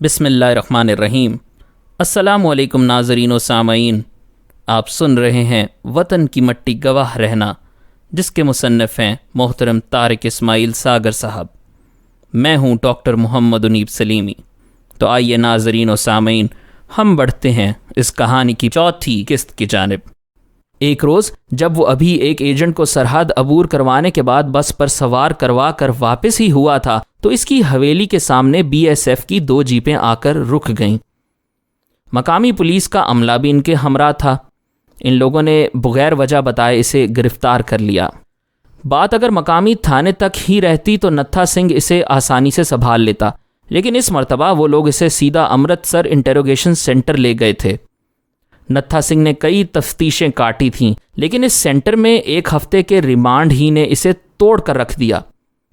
بسم اللہ الرحمن الرحیم۔ السلام علیکم ناظرین و سامعین، آپ سن رہے ہیں وطن کی مٹی گواہ رہنا، جس کے مصنف ہیں محترم طارق اسماعیل ساگر صاحب۔ میں ہوں ڈاکٹر محمد انیب سلیمی۔ تو آئیے ناظرین و سامعین، ہم بڑھتے ہیں اس کہانی کی چوتھی قسط کی جانب۔ ایک روز جب وہ ابھی ایک ایجنٹ کو سرحد عبور کروانے کے بعد بس پر سوار کروا کر واپس ہی ہوا تھا تو اس کی حویلی کے سامنے بی ایس ایف کی 2 جیپیں آ کر رک گئیں۔ مقامی پولیس کا عملہ بھی ان کے ہمراہ تھا۔ ان لوگوں نے بغیر وجہ بتائے اسے گرفتار کر لیا۔ بات اگر مقامی تھانے تک ہی رہتی تو نتھا سنگھ اسے آسانی سے سنبھال لیتا، لیکن اس مرتبہ وہ لوگ اسے سیدھا امرتسر انٹروگیشن سینٹر لے گئے تھے۔ نتھا سنگھ نے کئی تفتیشیں کاٹی تھیں، لیکن اس سینٹر میں 1 ہفتے کے ریمانڈ ہی نے اسے توڑ کر رکھ دیا۔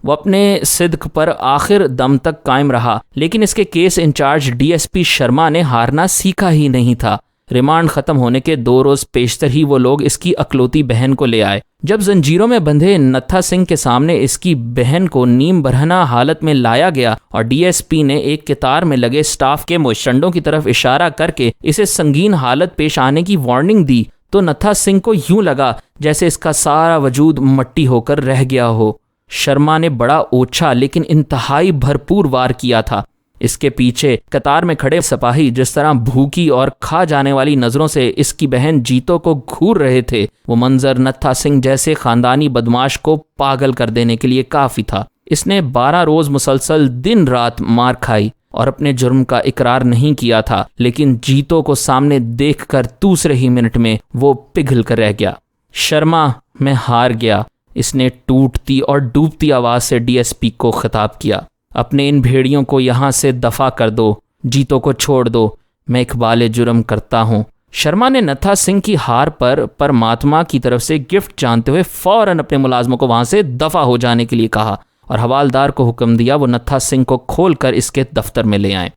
وہ اپنے صدق پر آخر دم تک قائم رہا، لیکن اس کے case incharge D S P Sharma نے ہارنا سیکھا ہی نہیں تھا۔ ریمانڈ ختم ہونے کے 2 روز پیشتر ہی وہ لوگ اس کی اکلوتی بہن کو لے آئے۔ جب زنجیروں میں بندھے نتھا سنگھ کے سامنے اس کی بہن کو نیم برہنہ حالت میں لایا گیا اور ڈی ایس پی نے ایک قطار میں لگے سٹاف کے مشنڈوں کی طرف اشارہ کر کے اسے سنگین حالت پیش آنے کی وارننگ دی، تو نتھا سنگھ کو یوں لگا جیسے اس کا سارا وجود مٹی ہو کر رہ گیا ہو۔ شرما نے بڑا اوچھا لیکن انتہائی بھرپور وار کیا تھا۔ اس کے پیچھے قطار میں کھڑے سپاہی جس طرح بھوکی اور کھا جانے والی نظروں سے اس کی بہن جیتو کو گھور رہے تھے، وہ منظر نتھا سنگھ جیسے خاندانی بدماش کو پاگل کر دینے کے لیے کافی تھا۔ اس نے 12 روز مسلسل دن رات مار کھائی اور اپنے جرم کا اقرار نہیں کیا تھا، لیکن جیتو کو سامنے دیکھ کر دوسرے ہی منٹ میں وہ پگھل کر رہ گیا۔ شرما، میں ہار گیا، اس نے ٹوٹتی اور ڈوبتی آواز سے ڈی ایس پی کو خطاب کیا۔ اپنے ان بھیڑیوں کو یہاں سے دفع کر دو، جیتو کو چھوڑ دو، میں اقبال جرم کرتا ہوں۔ شرما نے نتھا سنگھ کی ہار پر پرماتما کی طرف سے گفٹ جانتے ہوئے فوراً اپنے ملازموں کو وہاں سے دفع ہو جانے کے لیے کہا اور حوالدار کو حکم دیا وہ نتھا سنگھ کو کھول کر اس کے دفتر میں لے آئیں۔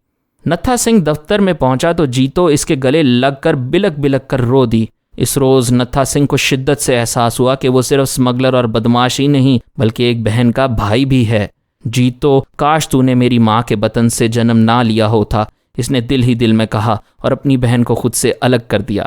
نتھا سنگھ دفتر میں پہنچا تو جیتو اس کے گلے لگ کر بلک بلک کر رو دی۔ اس روز نتھا سنگھ کو شدت سے احساس ہوا کہ وہ صرف اسمگلر اور بدماش ہی نہیں بلکہ ایک بہن کا بھائی بھی ہے۔ جیتو، کاش تو نے میری ماں کے بطن سے جنم نہ لیا ہوتا، اس نے دل ہی دل میں کہا اور اپنی بہن کو خود سے الگ کر دیا۔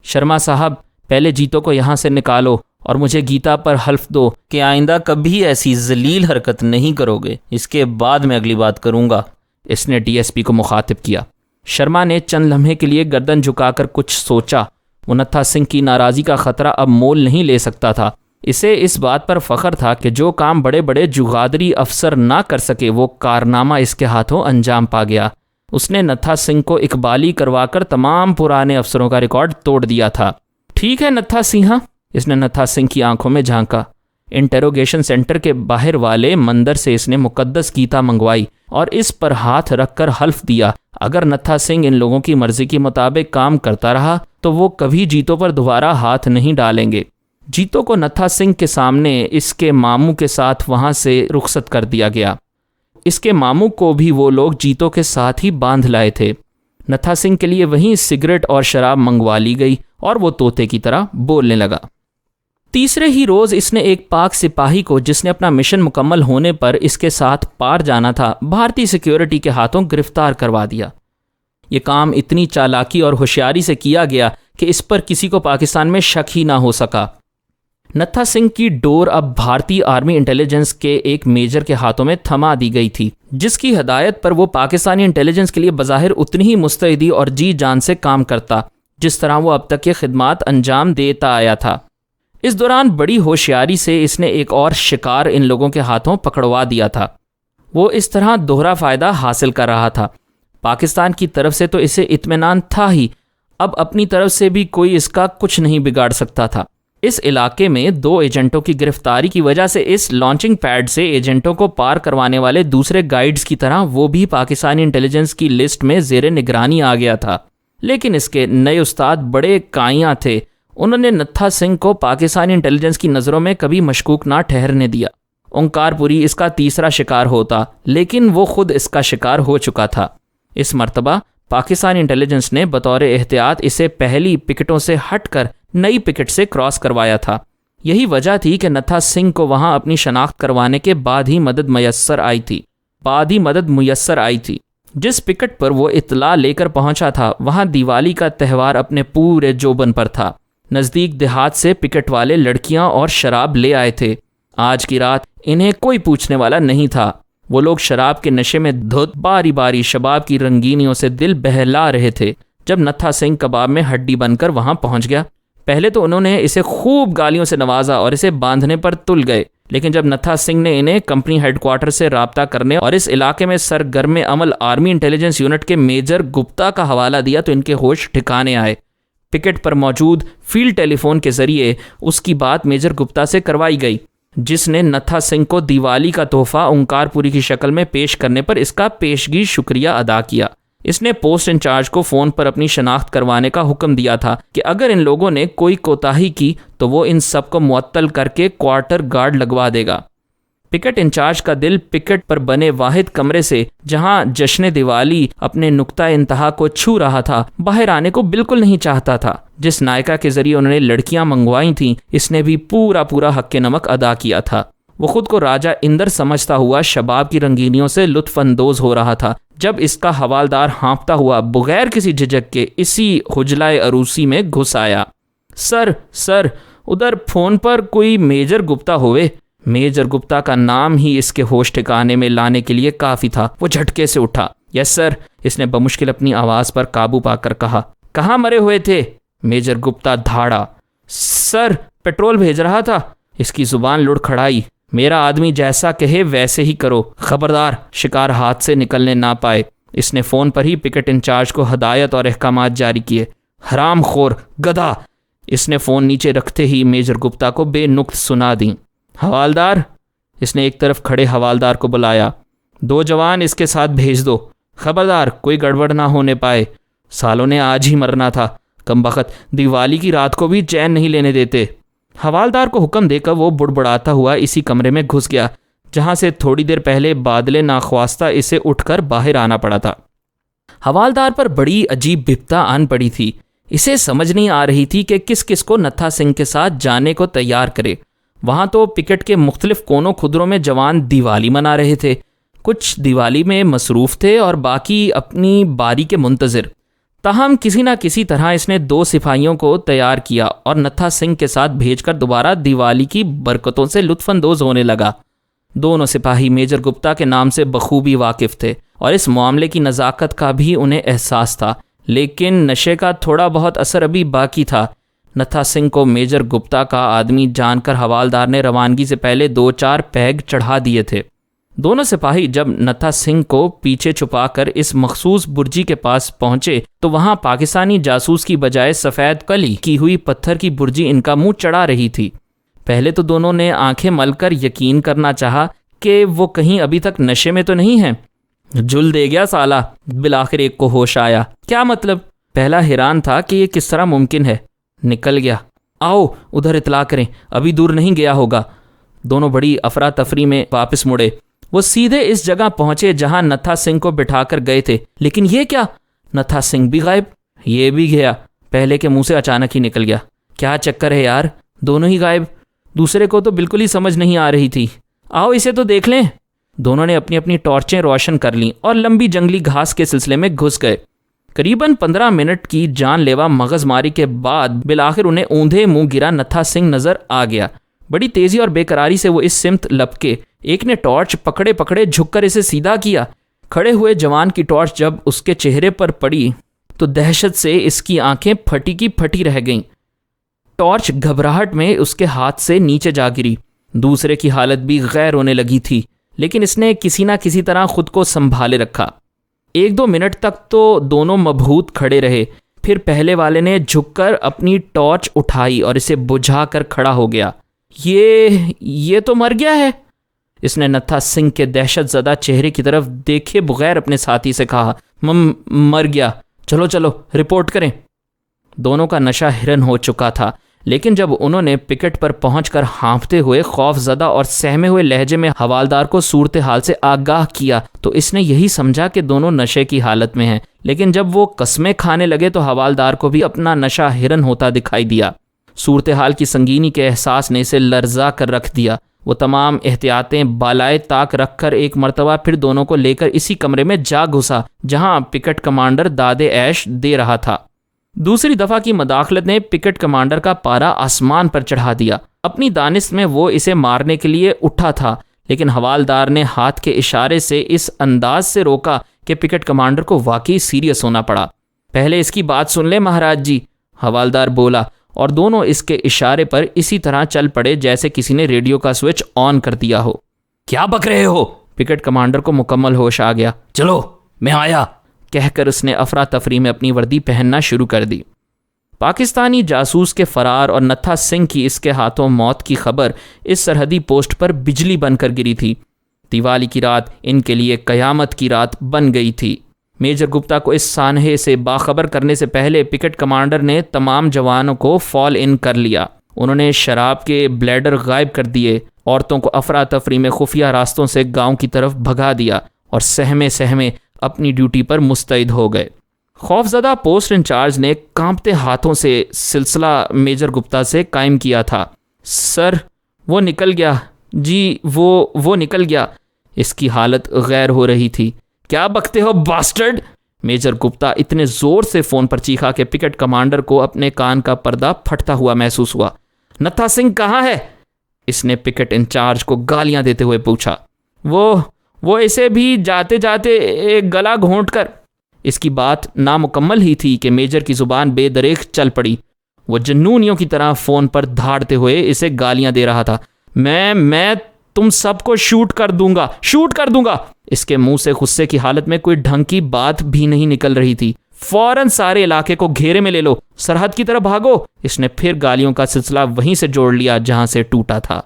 شرما صاحب، پہلے جیتو کو یہاں سے نکالو اور مجھے گیتا پر حلف دو کہ آئندہ کبھی ایسی ذلیل حرکت نہیں کرو گے، اس کے بعد میں اگلی بات کروں گا، اس نے ڈی ایس پی کو مخاطب کیا۔ شرما نے چند لمحے کے لیے گردن جھکا کر کچھ سوچا۔ وہ نتھا سنگھ کی ناراضی کا خطرہ اب مول نہیں لے سکتا تھا۔ اسے اس بات پر فخر تھا کہ جو کام بڑے بڑے جغادری افسر نہ کر سکے وہ کارنامہ اس کے ہاتھوں انجام پا گیا۔ اس نے نتھا سنگھ کو اقبالی کروا کر تمام پرانے افسروں کا ریکارڈ توڑ دیا تھا۔ ٹھیک ہے نتھا سنہا، اس نے نتھا سنگھ کی آنکھوں میں جھانکا۔ انٹروگیشن سینٹر کے باہر والے مندر سے اس نے مقدس گیتا منگوائی اور اس پر ہاتھ رکھ کر حلف دیا اگر نتھا سنگھ ان لوگوں کی مرضی کے مطابق کام کرتا رہا تو وہ کبھی جیتو پر دوبارہ ہاتھ نہیں ڈالیں گے۔ جیتو کو نتھا سنگھ کے سامنے اس کے ماموں کے ساتھ وہاں سے رخصت کر دیا گیا۔ اس کے ماموں کو بھی وہ لوگ جیتو کے ساتھ ہی باندھ لائے تھے۔ نتھا سنگھ کے لیے وہیں سگریٹ اور شراب منگوا لی گئی اور وہ طوطے کی طرح بولنے لگا۔ تیسرے ہی روز اس نے ایک پاک سپاہی کو جس نے اپنا مشن مکمل ہونے پر اس کے ساتھ پار جانا تھا بھارتی سیکیورٹی کے ہاتھوں گرفتار کروا دیا۔ یہ کام اتنی چالاکی اور ہوشیاری سے کیا گیا کہ اس پر کسی کو پاکستان میں شک ہی نہ ہو سکا۔ نتھا سنگھ کی ڈور اب بھارتی آرمی انٹیلیجنس کے ایک میجر کے ہاتھوں میں تھما دی گئی تھی، جس کی ہدایت پر وہ پاکستانی انٹیلیجنس کے لیے بظاہر اتنی ہی مستعدی اور جی جان سے کام کرتا جس طرح وہ اب تک کے خدمات انجام دیتا آیا تھا۔ اس دوران بڑی ہوشیاری سے اس نے ایک اور شکار ان لوگوں کے ہاتھوں پکڑوا دیا تھا۔ وہ اس طرح دوہرا فائدہ حاصل کر رہا تھا۔ پاکستان کی طرف سے تو اسے اطمینان تھا ہی، اب اپنی طرف سے بھی کوئی اس کا کچھ نہیں بگاڑ سکتا تھا۔ اس علاقے میں 2 ایجنٹوں کی گرفتاری کی وجہ سے اس لانچنگ پیڈ سے ایجنٹوں کو پار کروانے والے دوسرے گائیڈز کی طرح وہ بھی پاکستانی انٹیلیجنس کی لسٹ میں زیر نگرانی آ گیا تھا۔ لیکن اس کے نئے استاد بڑے کائیاں تھے، انہوں نے نتھا سنگھ کو پاکستانی انٹیلیجنس کی نظروں میں کبھی مشکوک نہ ٹھہرنے دیا۔ اومکار پوری اس کا تیسرا شکار ہوتا، لیکن وہ خود اس کا شکار ہو چکا تھا۔ اس مرتبہ پاکستانی انٹیلیجنس نے بطور احتیاط اسے پہلی پکٹوں سے ہٹ کر نئی پکٹ سے کراس کروایا تھا۔ یہی وجہ تھی کہ نتھا سنگھ کو وہاں اپنی شناخت کروانے کے بعد ہی مدد میسر آئی تھی۔ جس پکٹ پر وہ اطلاع لے کر پہنچا تھا وہاں دیوالی کا تہوار اپنے پورے جوبن پر تھا۔ نزدیک دیہات سے پکٹ والے لڑکیاں اور شراب لے آئے تھے۔ آج کی رات انہیں کوئی پوچھنے والا نہیں تھا۔ وہ لوگ شراب کے نشے میں دھت باری باری شباب کی رنگینیوں سے دل بہلا رہے تھے۔ جب نتھا سنگھ کباب میں ہڈی بن کر وہاں پہنچ گیا، پہلے تو انہوں نے اسے خوب گالیوں سے نوازا اور اسے باندھنے پر تل گئے، لیکن جب نتھا سنگھ نے انہیں کمپنی ہیڈ کوارٹر سے رابطہ کرنے اور اس علاقے میں سرگرم عمل آرمی انٹیلیجنس یونٹ کے میجر گپتا کا حوالہ دیا تو ان کے ہوش ٹھکانے آئے۔ پکٹ پر موجود فیلڈ ٹیلی فون کے ذریعے اس کی بات میجر گپتا سے کروائی گئی، جس نے نتھا سنگھ کو دیوالی کا تحفہ اومکار پوری کی شکل میں پیش کرنے پر اس کا پیشگی شکریہ ادا کیا۔ اس نے پوسٹ انچارج کو فون پر اپنی شناخت کروانے کا حکم دیا تھا کہ اگر ان لوگوں نے کوئی کوتاہی کی تو وہ ان سب کو معطل کر کے کوارٹر گارڈ لگوا دے گا۔ پکٹ انچارج کا دل پکٹ پر بنے واحد کمرے سے، جہاں جشن دیوالی اپنے نقطہ انتہا کو چھو رہا تھا، باہر آنے کو بالکل نہیں چاہتا تھا۔ جس نائکا کے ذریعے انہوں نے لڑکیاں منگوائی تھیں، اس نے بھی پورا حق نمک ادا کیا تھا۔ وہ خود کو راجہ اندر سمجھتا ہوا شباب کی رنگینیوں سے لطف اندوز ہو رہا تھا جب اس کا حوالدار ہانپتا ہوا بغیر کسی جھجک کے اسی حجلائے عروسی میں گھس آیا۔ سر ادھر فون پر کوئی میجر گپتا ہوئے۔ میجر گپتا کا نام ہی اس کے ہوش ٹھکانے میں لانے کے لیے کافی تھا۔ وہ جھٹکے سے اٹھا۔ یس سر، اس نے بمشکل اپنی آواز پر قابو پا کر کہا۔ کہاں مرے ہوئے تھے؟ میجر گپتا دھاڑا۔ سر، پیٹرول بھیج رہا تھا۔ اس کی زبان لڑکھڑائی۔ میرا آدمی جیسا کہے ویسے ہی کرو، خبردار شکار ہاتھ سے نکلنے نہ پائے۔ اس نے فون پر ہی پکٹ انچارج کو ہدایت اور احکامات جاری کیے۔ حرام خور، گدھا! اس نے فون نیچے رکھتے ہی میجر گپتا کو بے نقط سنا دیں۔ حوالدار، اس نے ایک طرف کھڑے حوالدار کو بلایا، 2 جوان اس کے ساتھ بھیج دو، خبردار کوئی گڑبڑ نہ ہونے پائے۔ سالوں نے آج ہی مرنا تھا، کمبخت دیوالی کی رات کو بھی چین نہیں لینے دیتے۔ حوالدار کو حکم دے کر وہ بڑبڑاتا ہوا اسی کمرے میں گھس گیا جہاں سے تھوڑی دیر پہلے بادل ناخواستہ اسے اٹھ کر باہر آنا پڑا تھا۔ حوالدار پر بڑی عجیب بپتا آن پڑی تھی۔ اسے سمجھ نہیں آ رہی تھی کہ کس کو نتھا سنگھ کے ساتھ جانے کو تیار کرے۔ وہاں تو پکٹ کے مختلف کونوں خدروں میں جوان دیوالی منا رہے تھے، کچھ دیوالی میں مصروف تھے اور باقی اپنی باری کے منتظر۔ تاہم کسی نہ کسی طرح اس نے 2 سپاہیوں کو تیار کیا اور نتھا سنگھ کے ساتھ بھیج کر دوبارہ دیوالی کی برکتوں سے لطف اندوز ہونے لگا۔ دونوں سپاہی میجر گپتا کے نام سے بخوبی واقف تھے اور اس معاملے کی نزاکت کا بھی انہیں احساس تھا، لیکن نشے کا تھوڑا بہت اثر ابھی باقی تھا۔ نتھا سنگھ کو میجر گپتا کا آدمی جان کر حوالدار نے روانگی سے پہلے 2-4 پیگ چڑھا دیے تھے۔ دونوں سپاہی جب نتھا سنگھ کو پیچھے چھپا کر اس مخصوص برجی کے پاس پہنچے تو وہاں پاکستانی جاسوس کی بجائے سفید کلی کی ہوئی پتھر کی برجی ان کا منہ چڑھا رہی تھی۔ پہلے تو دونوں نے آنکھیں مل کر یقین کرنا چاہا کہ وہ کہیں ابھی تک نشے میں تو نہیں ہیں۔ جل دے گیا سالا، بالآخر ایک کو ہوش آیا۔ کیا مطلب؟ پہلا حیران تھا کہ یہ کس طرح ممکن ہے۔ نکل گیا۔ آؤ ادھر اطلاع کریں، ابھی دور نہیں گیا ہوگا۔ دونوں بڑی افراتفری میں واپس مڑے۔ وہ سیدھے اس جگہ پہنچے جہاں نتھا سنگھ کو بٹھا کر گئے تھے، لیکن یہ کیا؟ نتھا سنگھ بھی غائب، یہ بھی گیا، پہلے کے منہ سے اچانک ہی نکل گیا۔ کیا چکر ہے یار، دونوں ہی غائب؟ دوسرے کو تو بالکل ہی سمجھ نہیں آ رہی تھی۔ آؤ اسے تو دیکھ لیں۔ دونوں نے اپنی اپنی ٹارچیں روشن کر لیں اور لمبی جنگلی گھاس کے سلسلے میں گھس گئے۔ قریباً 15 منٹ کی جان لیوا مغز ماری کے بعد بالآخر انہیں اوندھے منہ گرا نتھا سنگھ نظر آ گیا۔ بڑی تیزی اور بے قراری سے وہ اس سمت لپکے۔ ایک نے ٹارچ پکڑے جھک کر اسے سیدھا کیا۔ کھڑے ہوئے جوان کی ٹارچ جب اس کے چہرے پر پڑی تو دہشت سے اس کی آنکھیں پھٹی کی پھٹی رہ گئیں۔ ٹارچ گھبراہٹ میں اس کے ہاتھ سے نیچے جا گری۔ دوسرے کی حالت بھی غیر ہونے لگی تھی، لیکن اس نے کسی نہ کسی طرح خود کو سنبھالے رکھا۔ 1-2 منٹ تک تو دونوں مبہوت کھڑے رہے، پھر پہلے والے نے جھک کر اپنی ٹارچ اٹھائی اور اسے بجھا کر کھڑا ہو گیا۔ یہ تو مر گیا ہے، اس نے نتھا سنگھ کے دہشت زدہ چہرے کی طرف دیکھے بغیر اپنے ساتھی سے کہا۔ مر گیا، چلو رپورٹ کریں۔ دونوں کا نشہ ہرن ہو چکا تھا، لیکن جب انہوں نے پکٹ پر پہنچ کر ہانپتے ہوئے خوف زدہ اور سہمے ہوئے لہجے میں حوالدار کو صورتحال سے آگاہ کیا تو اس نے یہی سمجھا کہ دونوں نشے کی حالت میں ہیں، لیکن جب وہ قسمیں کھانے لگے تو حوالدار کو بھی اپنا نشہ ہرن ہوتا دکھائی دیا۔ صورتحال کی سنگینی کے احساس نے اسے لرزا کر رکھ دیا۔ وہ تمام احتیاطیں بالائے طاق رکھ کر ایک مرتبہ پھر دونوں کو لے کر اسی کمرے میں جا گھسا جہاں پکٹ کمانڈر دادے عیش دے رہا تھا۔ دوسری دفعہ کی مداخلت نے پکٹ کمانڈر کا پارا آسمان پر چڑھا دیا۔ اپنی دانست میں وہ اسے مارنے کے لیے اٹھا تھا، لیکن حوالدار نے ہاتھ کے اشارے سے اس انداز سے روکا کہ پکٹ کمانڈر کو واقعی سیریس ہونا پڑا۔ پہلے اس کی بات سن لیں مہاراج جی، حوالدار بولا، اور دونوں اس کے اشارے پر اسی طرح چل پڑے جیسے کسی نے ریڈیو کا سوئچ آن کر دیا ہو۔ کیا بک رہے ہو؟ پکٹ کمانڈر کو مکمل ہوش آ گیا۔ چلو میں آیا، کہہ کر اس نے افراتفری میں اپنی وردی پہننا شروع کر دی۔ پاکستانی جاسوس کے فرار اور نتھا سنگھ کی اس کے ہاتھوں موت کی خبر اس سرحدی پوسٹ پر بجلی بن کر گری تھی۔ دیوالی کی رات ان کے لیے قیامت کی رات بن گئی تھی۔ میجر گپتا کو اس سانحے سے باخبر کرنے سے پہلے پکٹ کمانڈر نے تمام جوانوں کو فال ان کر لیا۔ انہوں نے شراب کے بلیڈر غائب کر دیے، عورتوں کو افراتفری میں خفیہ راستوں سے گاؤں کی طرف بھگا دیا اور سہمے سہمے اپنی ڈیوٹی پر مستعد ہو گئے۔ خوفزدہ پوسٹ انچارج نے کانپتے ہاتھوں سے سلسلہ میجر گپتا سے قائم کیا تھا۔ سر وہ نکل گیا جی، وہ نکل گیا۔ اس کی حالت غیر ہو رہی تھی۔ کیا بکتے ہو باسٹرڈ؟ میجر گپتا اتنے زور سے فون پر چیخا کہ پکٹ کمانڈر کو اپنے کان کا پردہ پھٹتا ہوا محسوس ہوا۔ نتھا سنگھ کہاں ہے؟ اس نے پکٹ انچارج کو گالیاں دیتے ہوئے پوچھا۔ وہ اسے بھی جاتے جاتے ایک گلا گھونٹ کر۔ اس کی بات نامکمل ہی تھی کہ میجر کی زبان بے دریغ چل پڑی۔ وہ جنونیوں کی طرح فون پر دھاڑتے ہوئے اسے گالیاں دے رہا تھا۔ میں تم سب کو شوٹ کر دوں گا۔ اس کے منہ سے غصے کی حالت میں کوئی ڈھنگ کی بات بھی نہیں نکل رہی تھی۔ فوراً سارے علاقے کو گھیرے میں لے لو، سرحد کی طرف بھاگو۔ اس نے پھر گالیوں کا سلسلہ وہیں سے جوڑ لیا جہاں سے ٹوٹا تھا۔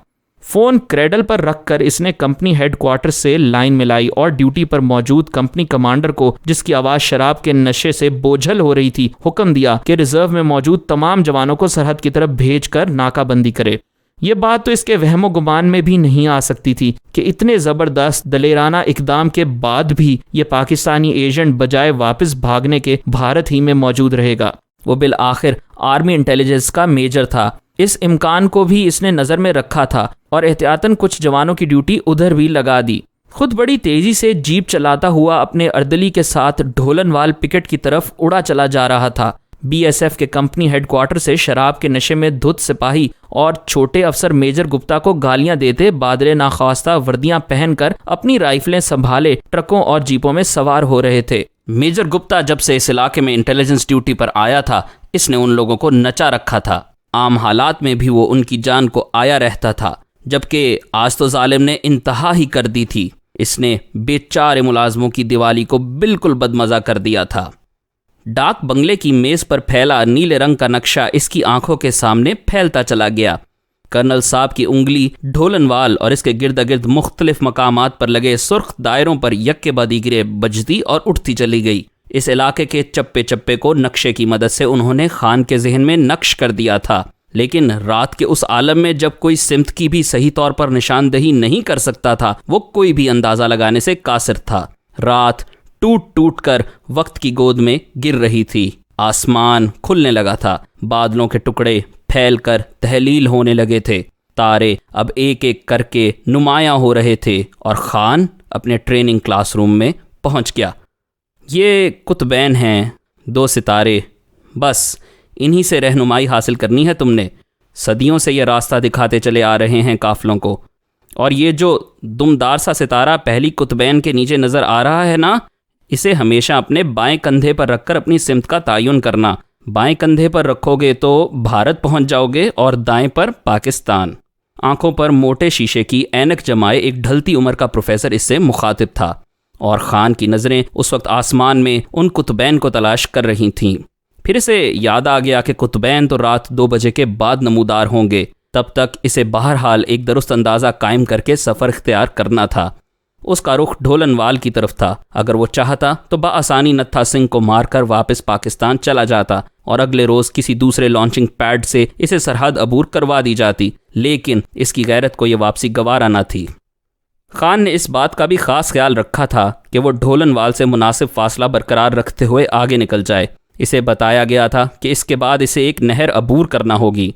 فون کریڈل پر رکھ کر اس نے کمپنی ہیڈ کوارٹر سے لائن ملائی اور ڈیوٹی پر موجود کمپنی کمانڈر کو، جس کی آواز شراب کے نشے سے بوجھل ہو رہی تھی، حکم دیا کہ ریزرو میں موجود تمام جوانوں کو سرحد کی طرف بھیج کر ناکہ بندی کرے۔ یہ بات تو اس کے وہم و گمان میں بھی نہیں آ سکتی تھی کہ اتنے زبردست دلیرانہ اقدام کے بعد بھی یہ پاکستانی ایجنٹ بجائے واپس بھاگنے کے بھارت ہی میں موجود رہے گا۔ وہ بالآخر آرمی انٹیلیجنس کا میجر تھا۔ اس امکان کو بھی اس نے نظر میں رکھا تھا اور احتیاطاً کچھ جوانوں کی ڈیوٹی ادھر بھی لگا دی۔ خود بڑی تیزی سے جیپ چلاتا ہوا اپنے اردلی کے ساتھ ڈھولن وال پکٹ کی طرف اڑا چلا جا رہا تھا۔ بی ایس ایف کے کمپنی ہیڈ کوارٹر سے شراب کے نشے میں دھت سپاہی اور چھوٹے افسر میجر گپتا کو گالیاں دیتے بادل ناخواستہ وردیاں پہن کر اپنی رائفلیں سنبھالے ٹرکوں اور جیپوں میں سوار ہو رہے تھے۔ میجر گپتا جب سے اس علاقے میں انٹیلیجنس ڈیوٹی پر آیا تھا، اس نے ان لوگوں کو نچا رکھا تھا۔ عام حالات میں بھی وہ ان کی جان کو آیا رہتا تھا، جبکہ آج تو ظالم نے انتہا ہی کر دی تھی۔ اس نے بے چارے ملازموں کی دیوالی کو بالکل بدمزہ کر دیا تھا۔ ڈاک بنگلے کی میز پر پھیلا نیلے رنگ کا نقشہ اس کی آنکھوں کے سامنے پھیلتا چلا گیا۔ کرنل صاحب کی انگلی ڈھولن وال اور اس کے گرد گرد مختلف مقامات پر لگے سرخ دائروں پر یکے بعد دیگرے بجتی اور اٹھتی چلی گئی۔ اس علاقے کے چپے چپے کو نقشے کی مدد سے انہوں نے خان کے ذہن میں نقش کر دیا تھا، لیکن رات کے اس عالم میں جب کوئی سمت کی بھی صحیح طور پر نشاندہی نہیں کر سکتا تھا، وہ کوئی بھی اندازہ لگانے سے قاصر تھا۔ رات ٹوٹ ٹوٹ کر وقت کی گود میں گر رہی تھی۔ آسمان کھلنے لگا تھا، بادلوں کے ٹکڑے پھیل کر تحلیل ہونے لگے تھے، تارے اب ایک ایک کر کے نمایاں ہو رہے تھے اور خان اپنے ٹریننگ کلاس روم میں پہنچ گیا۔ یہ قطبین ہیں، 2 ستارے، بس انہی سے رہنمائی حاصل کرنی ہے تم نے۔ صدیوں سے یہ راستہ دکھاتے چلے آ رہے ہیں قافلوں کو، اور یہ جو دمدار سا ستارہ پہلی قطبین کے نیچے نظر آ رہا ہے نا، اسے ہمیشہ اپنے بائیں کندھے پر رکھ کر اپنی سمت کا تعین کرنا۔ بائیں کندھے پر رکھو گے تو بھارت پہنچ جاؤ گے اور دائیں پر پاکستان۔ آنکھوں پر موٹے شیشے کی اینک جمائے ایک ڈھلتی عمر کا پروفیسر اس سے مخاطب تھا، اور خان کی نظریں اس وقت آسمان میں ان قطبین کو تلاش کر رہی تھیں۔ پھر اسے یاد آ گیا کہ قطبین تو رات 2 بجے کے بعد نمودار ہوں گے، تب تک اسے بہرحال ایک درست اندازہ قائم کر کے سفر اختیار کرنا تھا۔ اس کا رخ ڈھولن وال کی طرف تھا۔ اگر وہ چاہتا تو بآسانی نتھا سنگھ کو مار کر واپس پاکستان چلا جاتا اور اگلے روز کسی دوسرے لانچنگ پیڈ سے اسے سرحد عبور کروا دی جاتی، لیکن اس کی غیرت کو یہ واپسی گوارا نہ تھی۔ خان نے اس بات کا بھی خاص خیال رکھا تھا کہ وہ ڈھولن وال سے مناسب فاصلہ برقرار رکھتے ہوئے آگے نکل جائے۔ اسے بتایا گیا تھا کہ اس کے بعد اسے ایک نہر عبور کرنا ہوگی۔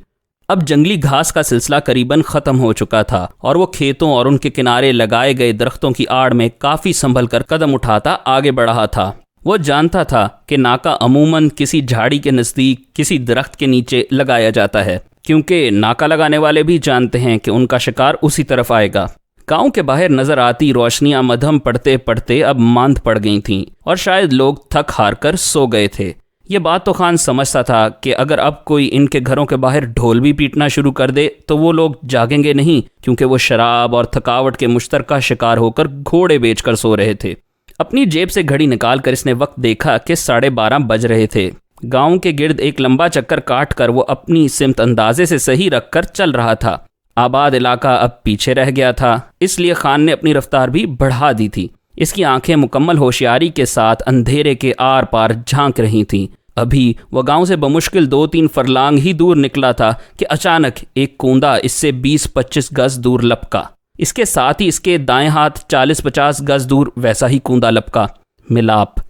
اب جنگلی گھاس کا سلسلہ قریباً ختم ہو چکا تھا اور وہ کھیتوں اور ان کے کنارے لگائے گئے درختوں کی آڑ میں کافی سنبھل کر قدم اٹھاتا آگے بڑھ رہا تھا۔ وہ جانتا تھا کہ ناکا عموماً کسی جھاڑی کے نزدیک کسی درخت کے نیچے لگایا جاتا ہے، کیونکہ ناکا لگانے والے بھی جانتے ہیں کہ ان کا شکار اسی طرف آئے گا۔ گاؤں کے باہر نظر آتی روشنیاں مدھم پڑتے پڑتے اب ماند پڑ گئی تھیں اور شاید لوگ تھک ہار کر سو گئے تھے۔ یہ بات تو خان سمجھتا تھا کہ اگر اب کوئی ان کے گھروں کے باہر ڈھول بھی پیٹنا شروع کر دے تو وہ لوگ جاگیں گے نہیں، کیونکہ وہ شراب اور تھکاوٹ کے مشترکہ شکار ہو کر گھوڑے بیچ کر سو رہے تھے۔ اپنی جیب سے گھڑی نکال کر اس نے وقت دیکھا کہ 12:30 بج رہے تھے۔ گاؤں کے گرد ایک لمبا چکر کاٹ کر وہ اپنی سمت اندازے سے صحیح رکھ کر چل رہا تھا۔ آباد علاقہ اب پیچھے رہ گیا تھا، اس لیے خان نے اپنی رفتار بھی بڑھا دی تھی۔ اس کی آنکھیں مکمل ہوشیاری کے ساتھ اندھیرے کے آر پار جھانک رہی تھیں۔ ابھی وہ گاؤں سے بمشکل 2-3 فرلانگ ہی دور نکلا تھا کہ اچانک ایک کوندا اس سے 20-25 گز دور لپکا۔ اس کے ساتھ ہی اس کے دائیں ہاتھ 40-50 گز دور ویسا ہی کوندا لپکا۔ ملاپ!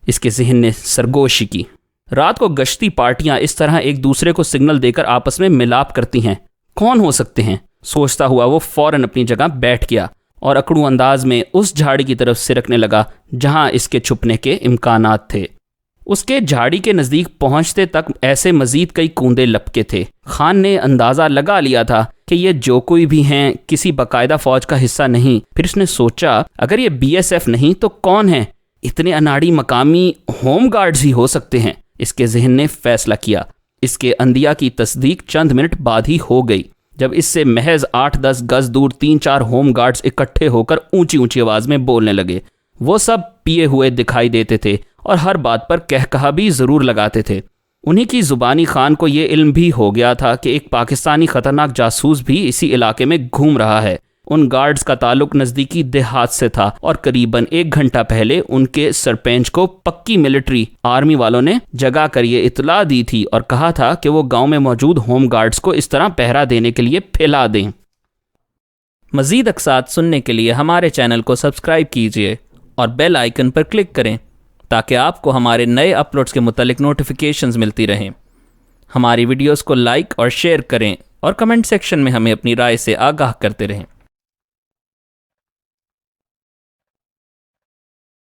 اس کے ذہن نے سرگوشی کی۔ رات کو گشتی پارٹیاں اس طرح ایک دوسرے کو سگنل دے کر آپس میں ملاپ کرتی ہیں، کون ہو سکتے ہیں؟ سوچتا ہوا وہ فوراً اپنی جگہ بیٹھ گیا اور اکڑوں انداز میں اس جھاڑی کی طرف سرکنے لگا جہاں اس کے چھپنے کے امکانات تھے۔ اس کے جھاڑی کے نزدیک پہنچتے تک ایسے مزید کئی کوندے لپکے تھے۔ خان نے اندازہ لگا لیا تھا کہ یہ جو کوئی بھی ہیں کسی باقاعدہ فوج کا حصہ نہیں۔ پھر اس نے سوچا اگر یہ BSF نہیں تو کون ہیں؟ اتنے اناڑی مقامی ہوم گارڈز ہی ہو سکتے ہیں۔ اس کے ذہن نے فیصلہ کیا۔ اس کے اندیا کی تصدیق چند منٹ بعد ہی ہو گئی جب اس سے محض 8-10 گز دور 3-4 ہوم گارڈز اکٹھے ہو کر اونچی اونچی آواز میں بولنے لگے۔ وہ سب پیے ہوئے دکھائی دیتے تھے اور ہر بات پر کہا بھی ضرور لگاتے تھے۔ انہی کی زبانی خان کو یہ علم بھی ہو گیا تھا کہ ایک پاکستانی خطرناک جاسوس بھی اسی علاقے میں گھوم رہا ہے۔ ان گارڈز کا تعلق نزدیکی دیہات سے تھا اور قریباً 1 گھنٹہ پہلے ان کے سرپنچ کو پکی ملٹری آرمی والوں نے جگا کر یہ اطلاع دی تھی اور کہا تھا کہ وہ گاؤں میں موجود ہوم گارڈز کو اس طرح پہرا دینے کے لیے پھیلا دیں۔ مزید اقساط سننے کے لیے ہمارے چینل کو سبسکرائب کیجیے اور بیل آئیکن پر کلک کریں تاکہ آپ کو ہمارے نئے اپلوڈز کے متعلق نوٹیفیکیشنز ملتی رہیں۔ ہماری ویڈیوز کو لائک اور شیئر کریں اور کمنٹ سیکشن میں ہمیں اپنی رائے سے آگاہ کرتے رہیں۔